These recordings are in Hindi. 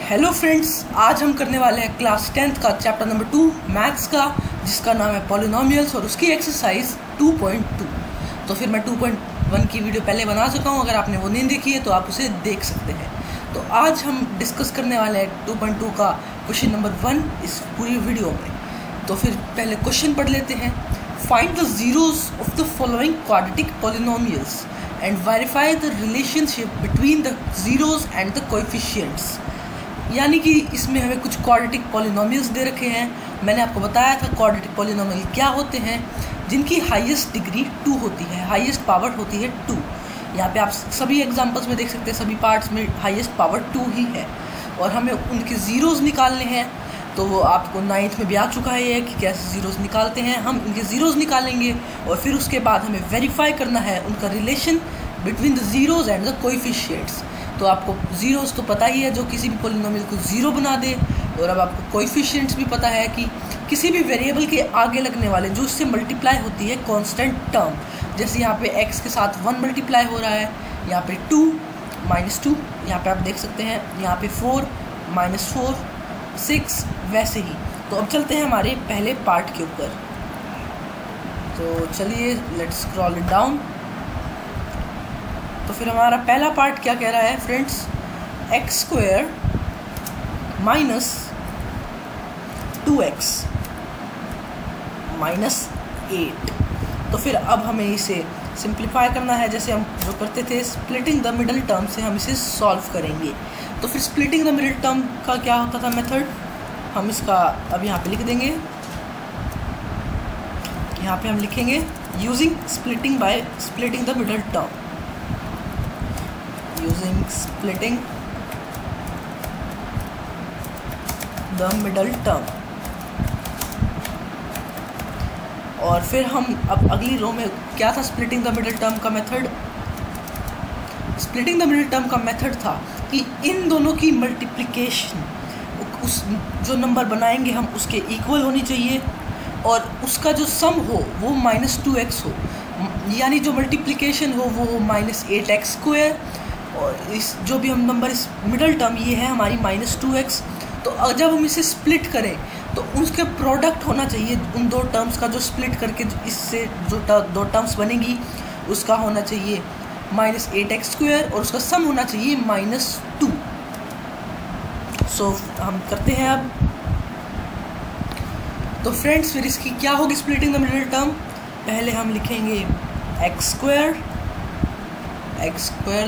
हेलो फ्रेंड्स, आज हम करने वाले हैं क्लास 10th का चैप्टर नंबर 2 मैथ्स का, जिसका नाम है पॉलिनोमियल्स और उसकी एक्सरसाइज 2.2। तो फिर मैं 2.1 की वीडियो पहले बना चुका हूँ, अगर आपने वो नहीं देखी है तो आप उसे देख सकते हैं। तो आज हम डिस्कस करने वाले हैं 2.2 का क्वेश्चन नंबर 1 इस पूरी वीडियो में। तो फिर पहले क्वेश्चन पढ़ लेते हैं। Find the zeros of the following quadratic polynomials and verify the relationship between the zeros and the coefficients. यानी कि इसमें हमें कुछ क्वाड्रेटिक पॉलिनोमियल्स दे रखे हैं। मैंने आपको बताया था क्वाड्रेटिक पॉलिनोमियल क्या होते हैं, जिनकी हाईएस्ट डिग्री 2 होती है, हाईएस्ट पावर होती है 2। यहाँ पे आप सभी एग्जांपल्स में देख सकते हैं, सभी पार्ट्स में हाईएस्ट पावर 2 ही है। और हमें उनके ज़ीरोज़ निकालने हैं, तो वो आपको 9th में भी आ चुका है कि कैसे ज़ीरोज़ निकालते हैं। हम इनके ज़ीरोज़ निकालेंगे और फिर उसके बाद हमें वेरीफाई करना है उनका relation between the zeros and the coefficients. तो आपको ज़ीरोज़ तो पता ही है जो किसी भी पॉलिनोमियल को ज़ीरो बना दे, और अब आपको कोएफिशिएंट्स भी पता है कि किसी भी वेरिएबल के आगे लगने वाले जो उससे मल्टीप्लाई होती है कांस्टेंट टर्म। जैसे यहाँ पे x के साथ 1 मल्टीप्लाई हो रहा है, यहाँ पे 2 -2, यहाँ पे आप देख सकते हैं, यहाँ पे 4 -4 6, वैसे ही। तो अब चलते हैं हमारे पहले पार्ट के ऊपर। तो चलिए लेट्स स्क्रॉल इट डाउन। तो फिर हमारा पहला पार्ट क्या कह रहा है फ्रेंड्स, x² -2x -8। तो फिर अब हमें इसे सिंप्लीफाई करना है, जैसे हम जो करते थे स्प्लिटिंग द मिडल टर्म से हम इसे सॉल्व करेंगे। तो फिर स्प्लिटिंग द मिडल टर्म का क्या होता था मेथड, हम इसका अब यहाँ पे लिख देंगे। यहाँ पे हम लिखेंगे using splitting by splitting the middle term, using splitting the middle term। और फिर हम अब अगली रो में क्या था, स्प्लिटिंग द मिडल टर्म का method. Splitting the middle term का मेथड था कि इन दोनों की मल्टीप्लिकेशन, उस जो नंबर बनाएंगे हम उसके इक्वल होनी चाहिए, और उसका जो सम हो वो -2x हो, यानी जो मल्टीप्लिकेशन हो वो -8x², और इस जो भी हम नंबर इस मिडल टर्म ये है हमारी -2x। तो जब हम इसे स्प्लिट करें तो उसके प्रोडक्ट होना चाहिए उन दो टर्म्स का, जो स्प्लिट करके इससे जो दो टर्म्स बनेगी उसका होना चाहिए -8x² और उसका सम होना चाहिए -2। सो हम करते हैं अब। तो फ्रेंड्स फिर इसकी क्या होगी स्प्लिटिंग द मिडल टर्म, पहले हम लिखेंगे x²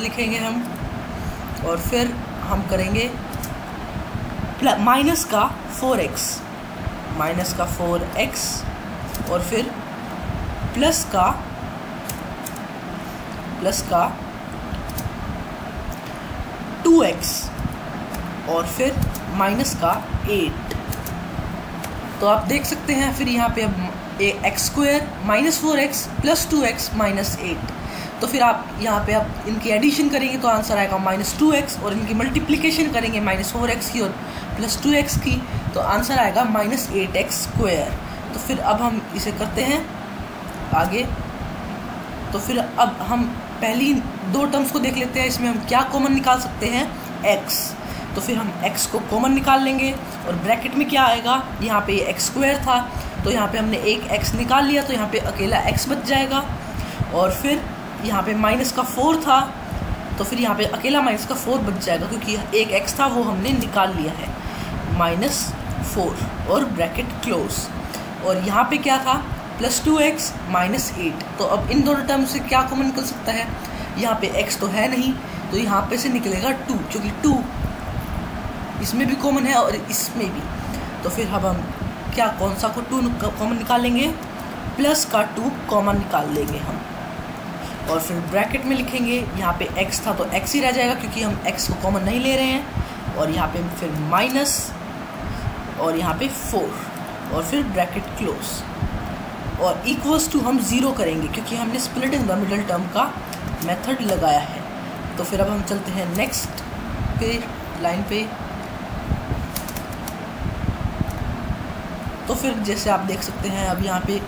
लिखेंगे हम, और फिर हम करेंगे माइनस का 4x और फिर प्लस का 2x और फिर माइनस का 8। तो आप देख सकते हैं फिर यहाँ पे अब x² -4x + 2x -8। तो फिर आप यहाँ पे आप इनकी एडिशन करेंगे तो आंसर आएगा -2x, और इनकी मल्टीप्लिकेशन करेंगे -4x की और +2x की, तो आंसर आएगा -8x²। तो फिर अब हम इसे करते हैं आगे। तो फिर अब हम पहली दो टर्म्स को देख लेते हैं, इसमें हम क्या कॉमन निकाल सकते हैं, x। तो फिर हम x को कॉमन निकाल लेंगे, और ब्रैकेट में क्या आएगा, यहाँ पे x² था तो यहाँ पे हमने एक x निकाल लिया, तो यहाँ पे अकेला x बच जाएगा। और फिर यहाँ पे -4 था तो फिर यहाँ पे अकेला -4 बच जाएगा, क्योंकि एक x था वो हमने निकाल लिया है, -4 और ब्रैकेट क्लोज। और यहाँ पे क्या था, +2x -8। तो अब इन दोनों टर्म से क्या कॉमन निकल सकता है, यहाँ पे x तो है नहीं, तो यहाँ पे से निकलेगा 2, क्योंकि 2 इसमें भी कॉमन है और इसमें भी। तो फिर अब हम क्या कौन सा को 2 कॉमन निकालेंगे, प्लस का 2 कॉमन निकाल लेंगे हम, और फिर ब्रैकेट में लिखेंगे, यहाँ पे x था तो x ही रह जाएगा क्योंकि हम x को कॉमन नहीं ले रहे हैं, और यहाँ पे फिर माइनस और यहाँ पे 4 और फिर ब्रैकेट क्लोज, और इक्वल्स टू हम 0 करेंगे क्योंकि हमने स्प्लिटिंग द मिडल टर्म का मेथड लगाया है। तो फिर अब हम चलते हैं नेक्स्ट पे लाइन पे। तो फिर जैसे आप देख सकते हैं अब यहाँ पे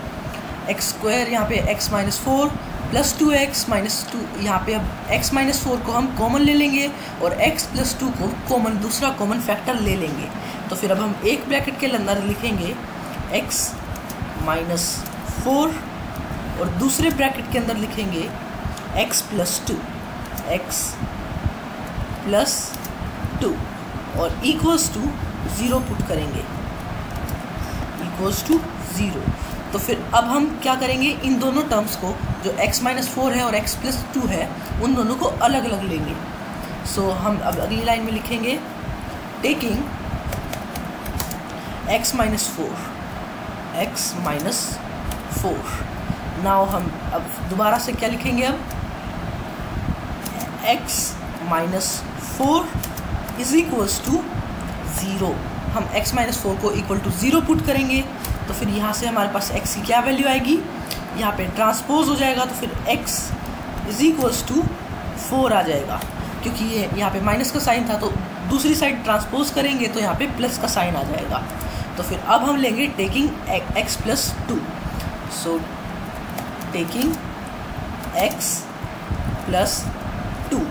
x² यहाँ पे x -4 प्लस 2x माइनस 2, यहाँ पे अब x माइनस 4 को हम कॉमन ले लेंगे और x प्लस 2 को कॉमन, दूसरा कॉमन फैक्टर ले लेंगे। तो फिर अब हम एक ब्रैकेट के अंदर लिखेंगे x माइनस 4 और दूसरे ब्रैकेट के अंदर लिखेंगे x प्लस 2, x प्लस 2 और इक्वल्स टू 0 पुट करेंगे, इक्वल्स टू 0। तो फिर अब हम क्या करेंगे, इन दोनों टर्म्स को जो x माइनस 4 है और x प्लस 2 है उन दोनों को अलग अलग लेंगे। सो हम अब अगली लाइन में लिखेंगे taking x minus 4, x minus 4। Now हम अब दोबारा से क्या लिखेंगे, अब x minus 4 is equals to 0। हम x माइनस 4 को इक्वल टू 0 पुट करेंगे। तो फिर यहाँ से हमारे पास x की क्या वैल्यू आएगी, यहाँ पे ट्रांसपोज हो जाएगा तो फिर x इज इक्वल्स टू 4 आ जाएगा, क्योंकि ये यहाँ पे माइनस का साइन था तो दूसरी साइड ट्रांसपोज करेंगे तो यहाँ पे प्लस का साइन आ जाएगा। तो फिर अब हम लेंगे taking x plus 2। So taking x plus 2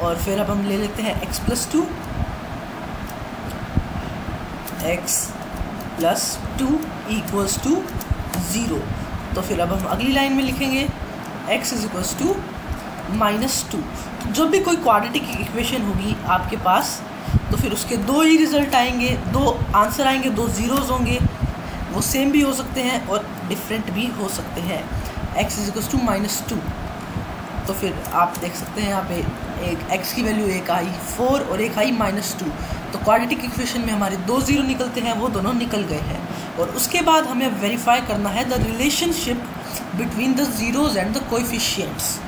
और फिर अब हम ले लेते हैं x plus 2, x plus 2 equals to 0। तो फिर अब हम अगली लाइन में लिखेंगे x is equals to minus 2। जब भी कोई क्वाड्रेटिक इक्वेशन होगी आपके पास तो फिर उसके दो ही रिजल्ट आएंगे, दो आंसर आएंगे, दो ज़ीरोज़ होंगे। वो सेम भी हो सकते हैं और डिफरेंट भी हो सकते हैं। x is equals to minus 2। तो फिर आप देख सकते हैं यहाँ पे एक x की वैल्यू एक आई 4 और एक आई माइनस 2। तो क्वाड्रेटिक इक्वेशन में हमारे दो ज़ीरो निकलते हैं, वो दोनों निकल गए हैं। और उसके बाद हमें वेरीफाई करना है the relationship between the zeros and the coefficients.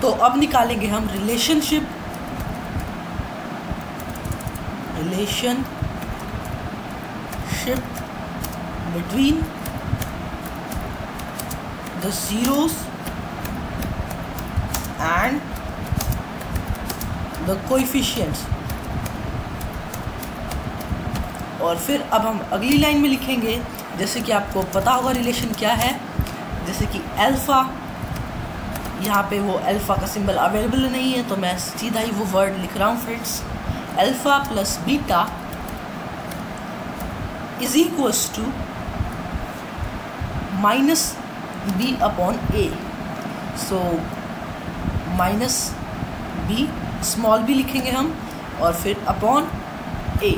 तो अब निकालेंगे हम relationship between the zeros and the coefficients. और फिर अब हम अगली लाइन में लिखेंगे, जैसे कि आपको पता होगा रिलेशन क्या है, जैसे कि अल्फ़ा, यहाँ पे वो अल्फ़ा का सिंबल अवेलेबल नहीं है तो मैं सीधा ही वो वर्ड लिख रहा हूँ friends, alpha plus beta is equals to minus B upon A. So minus B, small B लिखेंगे हम और फिर अपॉन ए।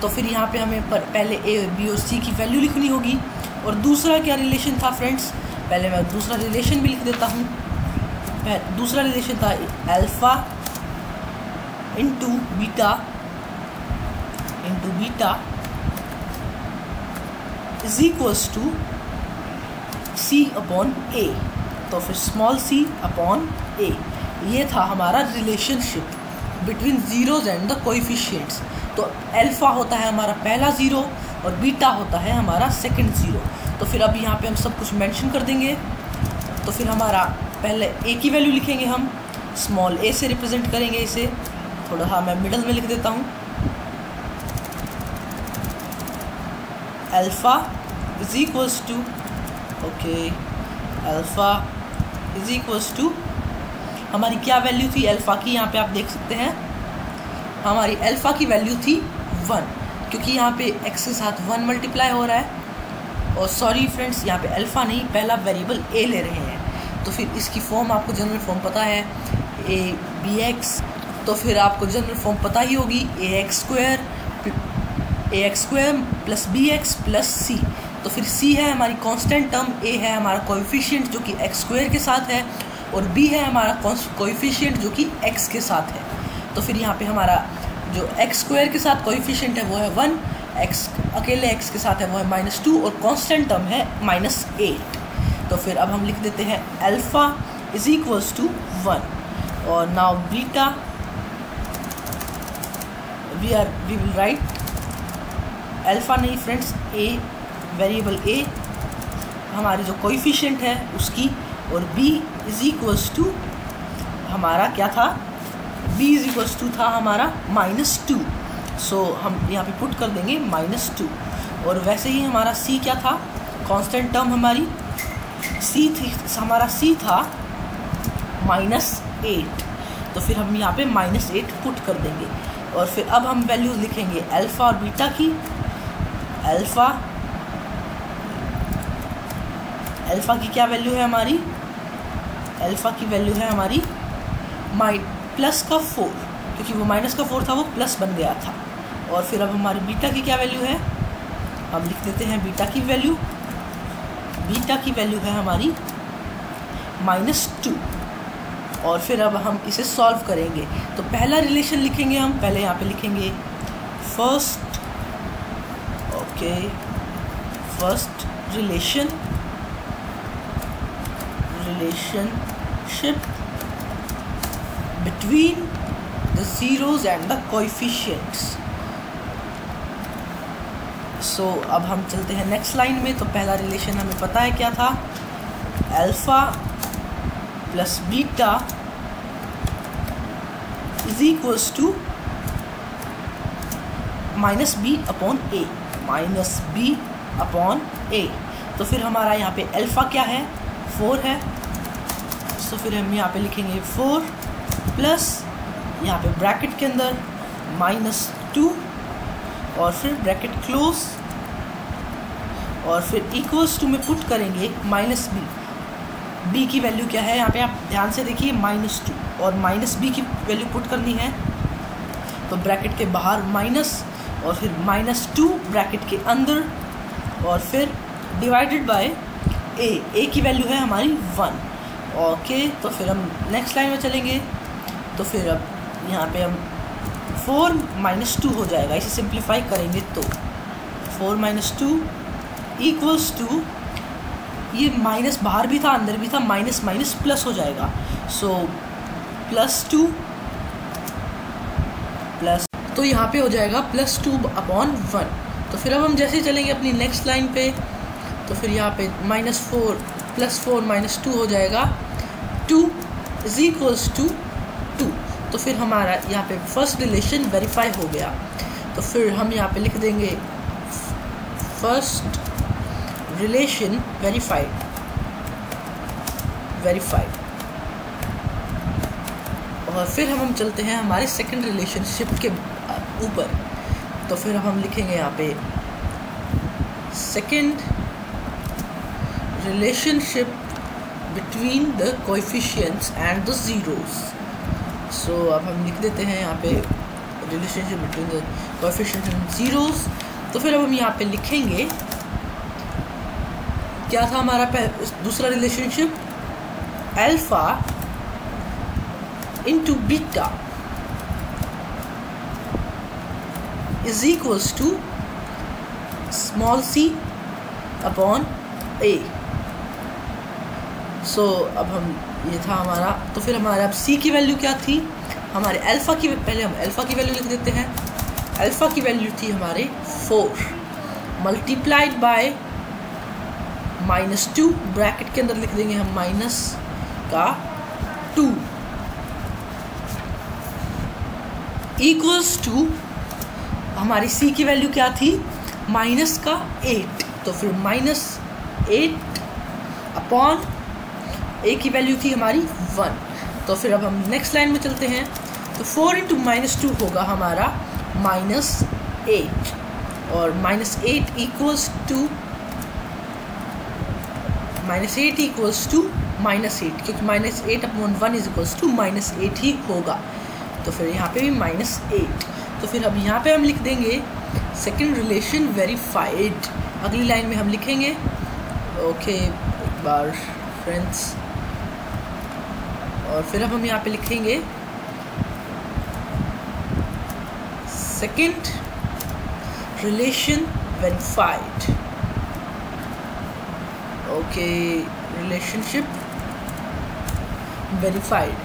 तो फिर यहाँ पे हमें पहले ए, बी और सी की वैल्यू लिखनी होगी। और दूसरा क्या रिलेशन था फ्रेंड्स, पहले मैं दूसरा रिलेशन भी लिख देता हूँ। दूसरा रिलेशन था alpha into beta is equals to C upon A. तो फिर स्मॉल सी अपॉन ए, ये था हमारा relationship between zeros and the coefficients. तो अल्फ़ा होता है हमारा पहला ज़ीरो और बीटा होता है हमारा सेकंड ज़ीरो। तो फिर अब यहाँ पे हम सब कुछ मेंशन कर देंगे। तो फिर हमारा पहले ए की वैल्यू लिखेंगे हम, स्मॉल ए से रिप्रेजेंट करेंगे इसे, थोड़ा हाँ मैं मिडल में लिख देता हूँ। Alpha is equals to, okay, alpha is equals to, हमारी क्या वैल्यू थी अल्फ़ा की, यहाँ पे आप देख सकते हैं हमारी अल्फ़ा की वैल्यू थी 1, क्योंकि यहाँ पे x के साथ 1 मल्टीप्लाई हो रहा है। और सॉरी फ्रेंड्स, यहाँ पे अल्फ़ा नहीं, पहला वेरिएबल a ले रहे हैं। तो फिर इसकी फॉर्म आपको जनरल फॉर्म पता है, a bx। तो फिर आपको जनरल फॉर्म पता ही होगी, ax square plus bx plus c। तो फिर c है हमारी कांस्टेंट टर्म, a है हमारा कोएफिशिएंट जो कि x स्क्वायर के साथ है और b है हमारा कोएफिशिएंट जो कि x के साथ है। तो फिर यहाँ पे हमारा जो x स्क्वायर के साथ कोएफिशिएंट है वो है 1, x अकेले x के साथ है वो है -2 और कांस्टेंट टर्म है -8। तो फिर अब हम लिख देते हैं अल्फ़ा इज इक्वल्स टू 1 और now beta V will write alpha नहीं फ्रेंड्स, a वेरिएबल a हमारी जो कोएफिशिएंट है उसकी, और b इज इक्वल्स टू हमारा क्या था, b इज इक्वल्स टू था हमारा -2। सो हम यहाँ पे पुट कर देंगे -2। और वैसे ही हमारा c क्या था, कांस्टेंट टर्म हमारी हमारा C था -8, तो फिर हम यहाँ पे -8 पुट कर देंगे। और फिर अब हम वैल्यूज लिखेंगे अल्फ़ा और बीटा की। अल्फ़ा की क्या वैल्यू है हमारी? अल्फ़ा की वैल्यू है हमारी +4, क्योंकि वो -4 था, वो प्लस बन गया था। और फिर अब हमारी बीटा की क्या वैल्यू है? हम लिख देते हैं बीटा की वैल्यू। बीटा की वैल्यू है हमारी -2। और फिर अब हम इसे सॉल्व करेंगे। तो पहला रिलेशन लिखेंगे हम, पहले यहाँ पे लिखेंगे first relationship between the zeros and the coefficients. So अब हम चलते हैं नेक्स्ट लाइन में। तो पहला रिलेशन हमें पता है क्या था, alpha plus beta is equals to -b/a। तो फिर हमारा यहाँ पे अल्फ़ा क्या है? 4 है। तो फिर हम यहाँ पे लिखेंगे 4 प्लस यहाँ पे ब्रैकेट के अंदर -2 और फिर ब्रैकेट क्लोज और फिर इक्वल्स टू में पुट करेंगे -b। b की वैल्यू क्या है यहाँ पे आप ध्यान से देखिए, -2 और -b की वैल्यू पुट करनी है। तो ब्रैकेट के बाहर माइनस और फिर -2 ब्रैकेट के अंदर और फिर डिवाइडेड बाय a की वैल्यू है हमारी 1। ओके, तो फिर हम नेक्स्ट लाइन में चलेंगे। तो फिर अब यहाँ पे हम 4 - 2 हो जाएगा, इसे सिंप्लीफाई करेंगे तो 4 - 2 इक्वल्स टू, ये माइनस बाहर भी था अंदर भी था, माइनस माइनस प्लस हो जाएगा। सो +2 प्लस, तो यहाँ पे हो जाएगा +2/1। तो फिर अब हम जैसे चलेंगे अपनी नेक्स्ट लाइन पे, तो फिर यहाँ पे -4 + 4 - 2 हो जाएगा 2 इज इक्वल्स टू 2। तो फिर हमारा यहाँ पे फर्स्ट रिलेशन वेरीफाई हो गया। तो फिर हम यहाँ पे लिख देंगे फर्स्ट रिलेशन वेरीफाइड। और फिर हम चलते हैं हमारे सेकंड रिलेशनशिप के ऊपर। तो फिर हम लिखेंगे यहाँ पे second relationship between the coefficients and the zeros। सो अब हम लिख देते हैं यहाँ पे relationship between the coefficients and zeros। तो फिर अब हम यहाँ पे लिखेंगे क्या था हमारा दूसरा relationship, alpha into beta is equals to c/a। So अब हम ये था हमारा। तो फिर हमारा अब c की वैल्यू क्या थी हमारे अल्फ़ा की, पहले हम अल्फ़ा की वैल्यू लिख देते हैं। अल्फ़ा की वैल्यू थी हमारे 4 मल्टीप्लाइड बाय -2 ब्रैकेट के अंदर लिख देंगे हम -2 इक्वल्स टू हमारी c की वैल्यू क्या थी -8। तो फिर -8/a की वैल्यू थी हमारी 1। तो फिर अब हम नेक्स्ट लाइन में चलते हैं। तो 4 × -2 होगा हमारा -8 और -8 इक्वल्स टू -8 क्योंकि -8/1 इज इक्वल्स टू -8 ही होगा। तो फिर यहाँ पे भी -8। तो फिर अब यहाँ पे हम लिख देंगे सेकंड रिलेशन वेरीफाइड। अगली लाइन में हम लिखेंगे ओके एक बार फ्रेंड्स। और फिर अब हम यहाँ पे लिखेंगे second relation verified. Okay, relationship verified.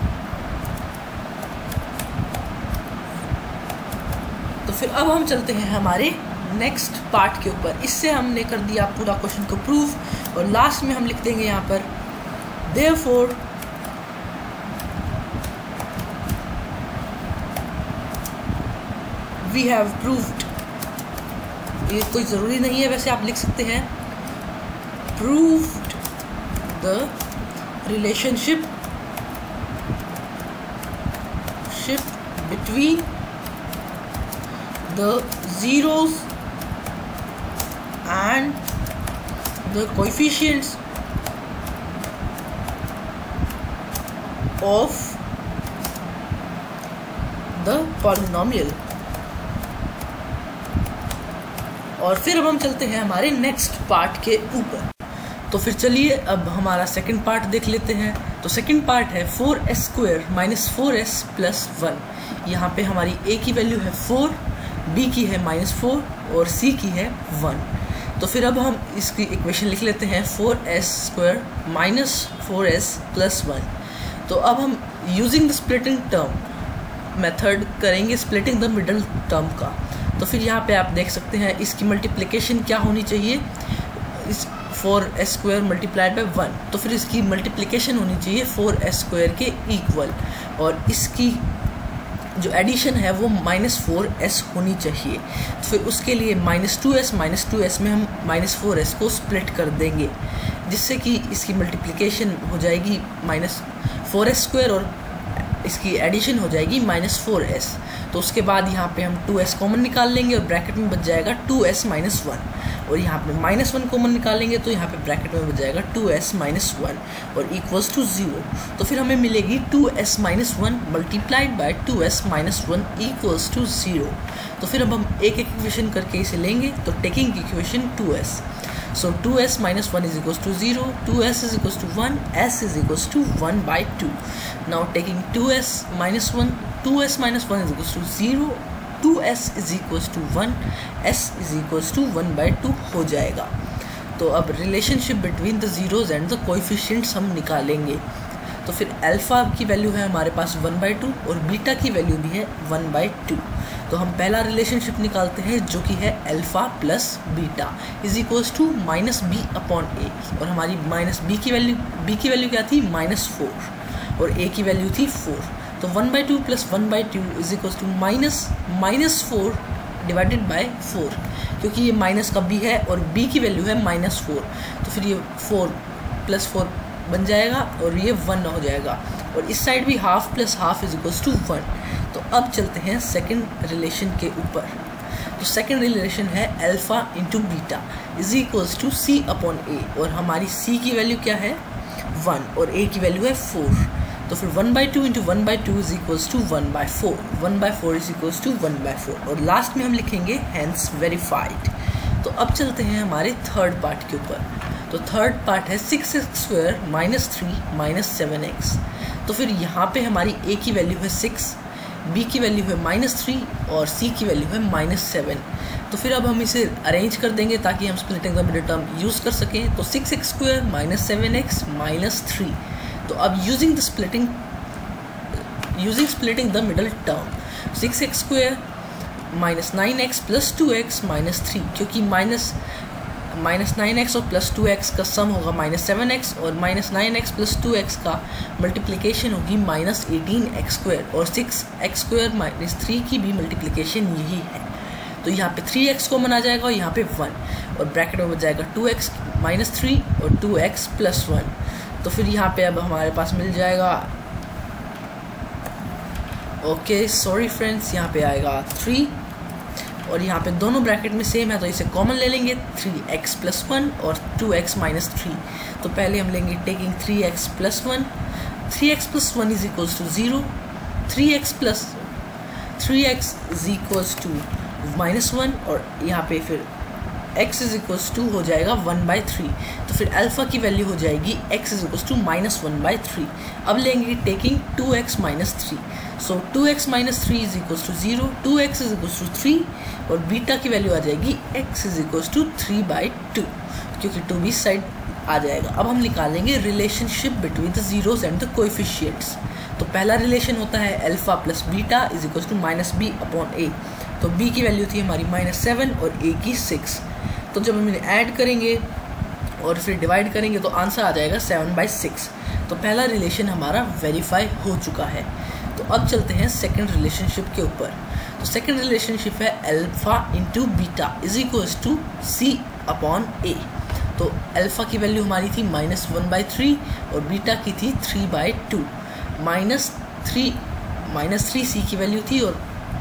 तो फिर अब हम चलते हैं हमारे नेक्स्ट पार्ट के ऊपर। इससे हमने कर दिया पूरा क्वेश्चन को प्रूव और लास्ट में हम लिख देंगे यहाँ पर therefore we have proved। ये कोई ज़रूरी नहीं है, वैसे आप लिख सकते हैं proved the relationship between the zeros and the coefficients of the polynomial। और फिर अब हम चलते हैं हमारे नेक्स्ट पार्ट के ऊपर। तो फिर चलिए अब हमारा सेकंड पार्ट देख लेते हैं। तो सेकंड पार्ट है 4s² माइनस 4s प्लस 1। यहाँ पे हमारी a की वैल्यू है 4, b की है -4 और c की है 1। तो फिर अब हम इसकी इक्वेशन लिख लेते हैं 4s² माइनस 4s प्लस 1। तो अब हम using the splitting term method करेंगे स्प्लिटिंग द मिडल टर्म का। तो फिर यहाँ पे आप देख सकते हैं इसकी मल्टीप्लिकेशन क्या होनी चाहिए, इस 4s² मल्टीप्लाइड बाय 1। तो फिर इसकी मल्टीप्लिकेशन होनी चाहिए 4s² के इक्वल, और इसकी जो एडिशन है वो -4s होनी चाहिए। तो फिर उसके लिए -2s में हम -4s को स्प्लिट कर देंगे, जिससे कि इसकी मल्टीप्लिकेशन हो जाएगी -4s² और इसकी एडिशन हो जाएगी -4s। तो उसके बाद यहाँ पे हम 2s कॉमन निकाल लेंगे और ब्रैकेट में बच जाएगा 2s - 1, और यहाँ पे -1 कॉमन निकालेंगे तो यहाँ पे ब्रैकेट में बच जाएगा 2s - 1 और इक्वल्स टू 0। तो फिर हमें मिलेगी 2s - 1 multiplied by 2s - 1 equals to 0। तो फिर अब हम एक इक्वेशन करके इसे लेंगे। तो taking equation 2s, so 2s - 1 is equals to 0, 2s is equals to 1, s is equals to 1/2। Now taking 2s - 1 is equals to 0, 2s is equals to 1, s is equals to 1/2 हो जाएगा। तो अब relationship between the zeros and the coefficients हम निकालेंगे। तो फिर अल्फ़ा की वैल्यू है हमारे पास 1/2 और बीटा की वैल्यू भी है 1/2। तो हम पहला रिलेशनशिप निकालते हैं जो कि है alpha plus beta is equals to -b/a, और हमारी -b की वैल्यू क्या थी -4 और a की वैल्यू थी 4। तो 1/2 + 1/2 is equals to -4 divided by 4, क्योंकि ये माइनस का b है और b की वैल्यू है -4। तो फिर ये 4 + 4 बन जाएगा और ये 1 हो जाएगा, और इस साइड भी ½ + ½ इज इक्वल्स टू 1। तो अब चलते हैं सेकंड रिलेशन के ऊपर। तो सेकंड रिलेशन है alpha into beta is equals to c/a, और हमारी c की वैल्यू क्या है 1 और a की वैल्यू है 4। तो फिर 1/2 × 1/2 is equals to 1/4, 1/4 is equals to 1/4, और लास्ट में हम लिखेंगे हैंस वेरीफाइड। तो अब चलते हैं हमारे थर्ड पार्ट के ऊपर। तो थर्ड पार्ट है 6x² - 3 - 7x। तो फिर यहाँ पे हमारी a की वैल्यू है 6, b की वैल्यू है -3 और c की वैल्यू है -7। तो फिर अब हम इसे अरेंज कर देंगे ताकि हम splitting the middle term use कर सकें। तो 6x² - 7x - 3। तो अब using splitting the middle term 6x² - 9x + 2x - 3, क्योंकि -9x और +2x का सम होगा -7x, और -9x + 2x का मल्टीप्लिकेशन होगी -18x², और 6x² - 3 की भी मल्टीप्लिकेशन यही है। तो यहाँ पे 3x कॉमन आ जाएगा और यहाँ पे 1, और ब्रैकेट में बच जाएगा 2x - 3 और 2x + 1। तो फिर यहाँ पे अब हमारे पास मिल जाएगा, ओके सॉरी फ्रेंड्स, यहाँ पे आएगा 3, और यहाँ पे दोनों ब्रैकेट में सेम है तो इसे कॉमन ले लेंगे 3x + 1 और 2x - 3। तो पहले हम लेंगे taking 3x + 1, 3x + 1 is equals to 0, 3x is equals to -1, और यहाँ पे फिर x इज इक्वल्स टू हो जाएगा 1/3। तो फिर अल्फ़ा की वैल्यू हो जाएगी x इज इक्वल्स टू -1/3। अब लेंगे taking 2x - 3, so 2x - 3 is equals to 0, 2x is equals to 3, और बीटा की वैल्यू आ जाएगी x इज इक्वल्स टू 3/2, क्योंकि 2 भी साइड आ जाएगा। अब हम निकालेंगे relationship between the zeros and the coefficients. तो पहला रिलेशन होता है alpha plus beta is equals to -b/a। तो b की वैल्यू थी हमारी -7 और a की 6। तो जब हम इन्हें ऐड करेंगे और फिर डिवाइड करेंगे तो आंसर आ जाएगा 7/6। तो पहला रिलेशन हमारा वेरीफाई हो चुका है। तो अब चलते हैं सेकंड रिलेशनशिप के ऊपर। तो सेकंड रिलेशनशिप है alpha into beta is equals to c/a। तो अल्फ़ा की वैल्यू हमारी थी -1/3 और बीटा की थी 3/2। -3 सी की वैल्यू थी और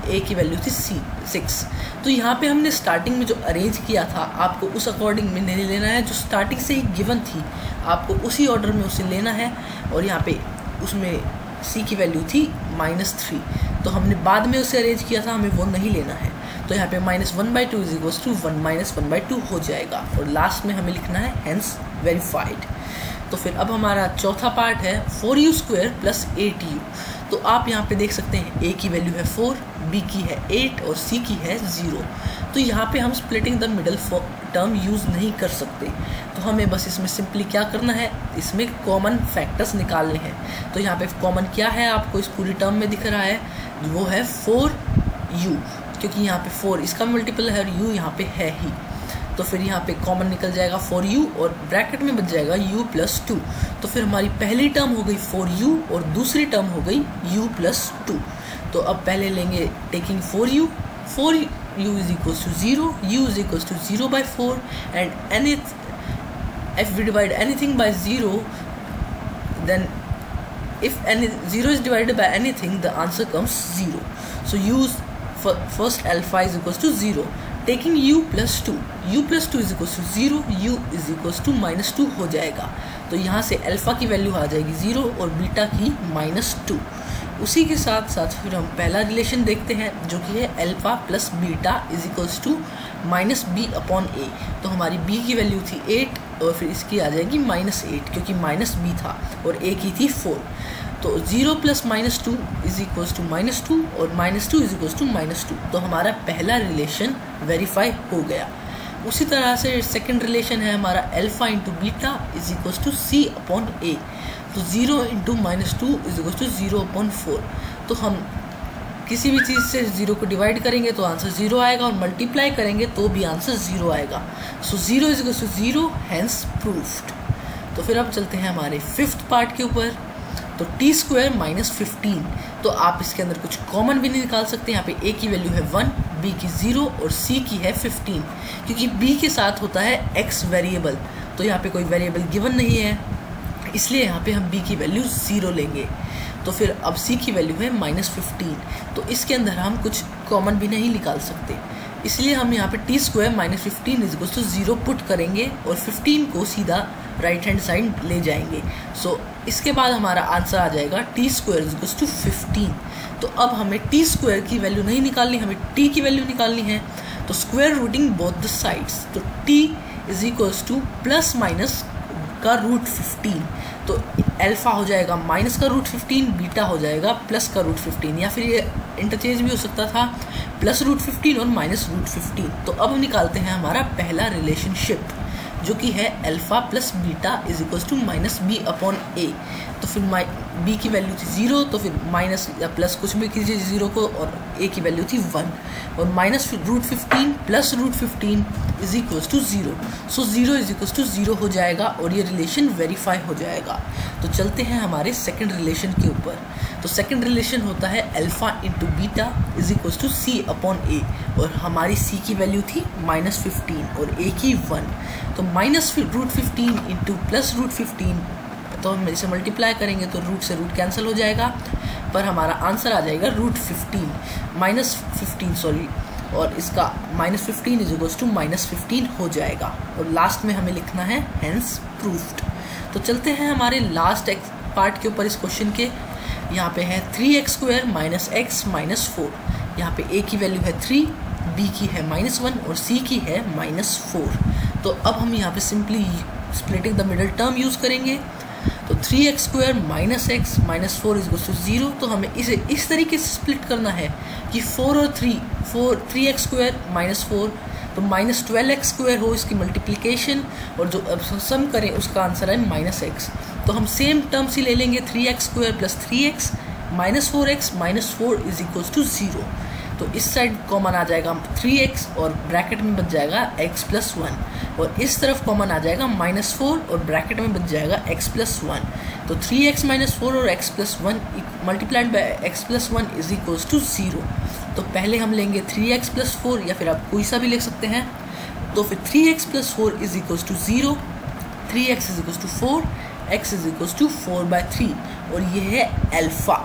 ए की वैल्यू थी 6। तो यहाँ पे हमने स्टार्टिंग में जो अरेंज किया था आपको उस अकॉर्डिंग में नहीं लेना है, जो स्टार्टिंग से ही गिवन थी आपको उसी ऑर्डर में उसे लेना है। और यहाँ पे उसमें सी की वैल्यू थी -3, तो हमने बाद में उसे अरेंज किया था, हमें वो नहीं लेना है। तो यहाँ पे -1/2 = 1 - 1/2 हो जाएगा और लास्ट में हमें लिखना है हेंस वेरीफाइड। तो फिर अब हमारा चौथा पार्ट है 4u² + 8u। तो आप यहाँ पे देख सकते हैं a की वैल्यू है 4, b की है 8 और c की है 0। तो यहाँ पे हम splitting the middle term use नहीं कर सकते, तो हमें बस इसमें सिंपली क्या करना है, इसमें कॉमन फैक्टर्स निकालने हैं। तो यहाँ पे कॉमन क्या है आपको इस पूरी टर्म में दिख रहा है, वो है 4u, क्योंकि यहाँ पे 4 इसका मल्टीपल है और u यहाँ पे है ही। तो फिर यहाँ पे कॉमन निकल जाएगा 4u और ब्रैकेट में बच जाएगा u + 2। तो फिर हमारी पहली टर्म हो गई 4u और दूसरी टर्म हो गई u + 2। तो अब पहले लेंगे taking 4u = 0, u = 0/4 and if we divide anything by 0, then if 0 is divided by anything, the answer comes 0. So use first alpha is equals to 0. Taking u + 2, u + 2 = 0, u = -2 हो जाएगा। तो यहाँ से अल्फ़ा की वैल्यू आ जाएगी 0 और बीटा की -2। उसी के साथ साथ फिर हम पहला रिलेशन देखते हैं जो कि है अल्फ़ा + बीटा = -b/a। तो हमारी b की वैल्यू थी 8 और फिर इसकी आ जाएगी -8 क्योंकि -b था और a की थी 4। तो 0 + -2 = -2 और -2 = -2। तो हमारा पहला रिलेशन वेरीफाई हो गया। उसी तरह से सेकंड रिलेशन है हमारा अल्फ़ा × बीटा = c/a। तो 0 × -2 = 0/4। तो हम किसी भी चीज़ से 0 को डिवाइड करेंगे तो आंसर 0 आएगा और मल्टीप्लाई करेंगे तो भी आंसर 0 आएगा। सो 0 = 0, हेंस प्रूफ्ड। तो फिर अब चलते हैं हमारे फिफ्थ पार्ट के ऊपर। तो t² - 15। तो आप इसके अंदर कुछ कॉमन भी नहीं निकाल सकते। यहाँ पे a की वैल्यू है 1, b की 0 और c की है 15, क्योंकि b के साथ होता है x वेरिएबल। तो यहाँ पे कोई वेरिएबल गिवन नहीं है, इसलिए यहाँ पे हम b की वैल्यू 0 लेंगे। तो फिर अब c की वैल्यू है -15, तो इसके अंदर हम कुछ कॉमन भी नहीं निकाल सकते, इसलिए हम यहाँ पे t² - 15 = 0 पुट करेंगे और 15 को सीधा राइट हैंड साइड ले जाएंगे। सो इसके बाद हमारा आंसर आ जाएगा t² = 15। तो अब हमें t² की वैल्यू नहीं निकालनी, हमें t की वैल्यू निकालनी है। तो square routing both the sides, तो t ± का √15। तो अल्फ़ा हो जाएगा -√15, बीटा हो जाएगा +√15, या फिर ये इंटरचेंज भी हो सकता था +√15 और -√15। तो अब निकालते हैं हमारा पहला रिलेशनशिप जो कि है अल्फ़ा + बीटा = -b/a। तो फिर b की वैल्यू थी 0, तो फिर माइनस या प्लस कुछ भी कीजिए 0 को, और a की वैल्यू थी 1 और -√15 + √15 = 0। सो 0 = 0 हो जाएगा और ये रिलेशन वेरीफाई हो जाएगा। तो चलते हैं हमारे सेकंड रिलेशन के ऊपर। तो सेकंड रिलेशन होता है अल्फ़ा × बीटा = c/a और हमारी c की वैल्यू थी -15 और a की 1। तो -√15 × +√15, तो हम इसे मल्टीप्लाई करेंगे तो रूट से रूट कैंसिल हो जाएगा, पर हमारा आंसर आ जाएगा -15 और इसका -15 = -15 हो जाएगा और लास्ट में हमें लिखना है हेंस प्रूफ्ड। तो चलते हैं हमारे लास्ट पार्ट के ऊपर इस क्वेश्चन के। यहाँ पे है 3x² - x - 4। यहाँ पे a की वैल्यू है 3, b की है -1 और c की है -4। तो अब हम यहाँ पे simply splitting the middle term use करेंगे। तो 3x² - x - 4 = 0। तो हमें इसे इस तरीके से स्प्लिट करना है कि 4 और 3x² - 4 तो -12x² हो इसकी मल्टीप्लिकेशन, और जो अब सम करें उसका आंसर है -x। तो हम सेम टर्म्स ही ले लेंगे 3x² + 3x -4x - 4 = 0। तो इस साइड कॉमन आ जाएगा 3x और ब्रैकेट में बच जाएगा x + 1, और इस तरफ कॉमन आ जाएगा -4 और ब्रैकेट में बच जाएगा x + 1। तो 3x - 4 और x + 1 मल्टीप्लाइड बाय x + 1 = 0। तो पहले हम लेंगे 3x + 4, या फिर आप कोई सा भी लिख सकते हैं, तो फिर 3x + 4 is equals to 0, 3x is equals to 4, x is equals to 4/3 और ये है अल्फ़ा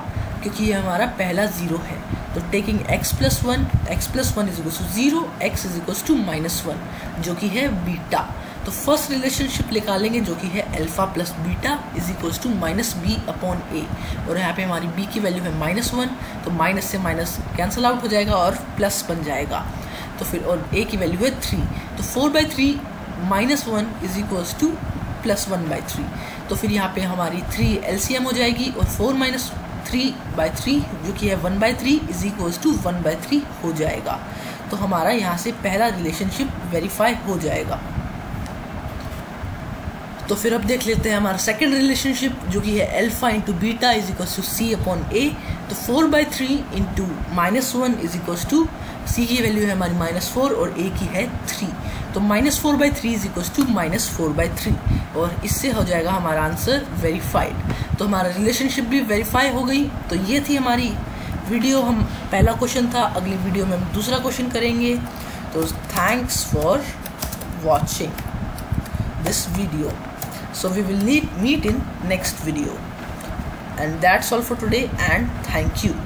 क्योंकि ये हमारा पहला 0 है। तो taking x + 1 is equals to 0, x is equals to -1 जो कि है बीटा। तो फर्स्ट रिलेशनशिप निकालेंगे जो कि है alpha plus beta is equals to -b/a और यहाँ पे हमारी b की वैल्यू है -1 तो माइनस से माइनस कैंसिल आउट हो जाएगा और प्लस बन जाएगा। तो फिर और a की वैल्यू है 3 तो 4/3 -1 इज इक्वल्स टू +1/3 तो फिर यहाँ पे हमारी 3 LCM हो जाएगी और 4 - 3/3 जो कि है 1/3 इज इक्वल्स टू 1/3 हो जाएगा। तो हमारा यहाँ से पहला रिलेशनशिप वेरीफाई हो जाएगा। तो फिर अब देख लेते हैं हमारा सेकंड रिलेशनशिप जो कि है alpha into beta is equals to c/a। तो 4/3 into -1 is equals to c की वैल्यू है हमारी -4 और a की है 3 तो -4/3 इज इक्वल्स टू -4/3 और इससे हो जाएगा हमारा आंसर वेरीफाइड। तो हमारा रिलेशनशिप भी वेरीफाई हो गई। तो ये थी हमारी वीडियो, हम पहला क्वेश्चन था, अगली वीडियो में हम दूसरा क्वेश्चन करेंगे। तो thanks for watching this video, so we will meet in next video, and that's all for today and thank you.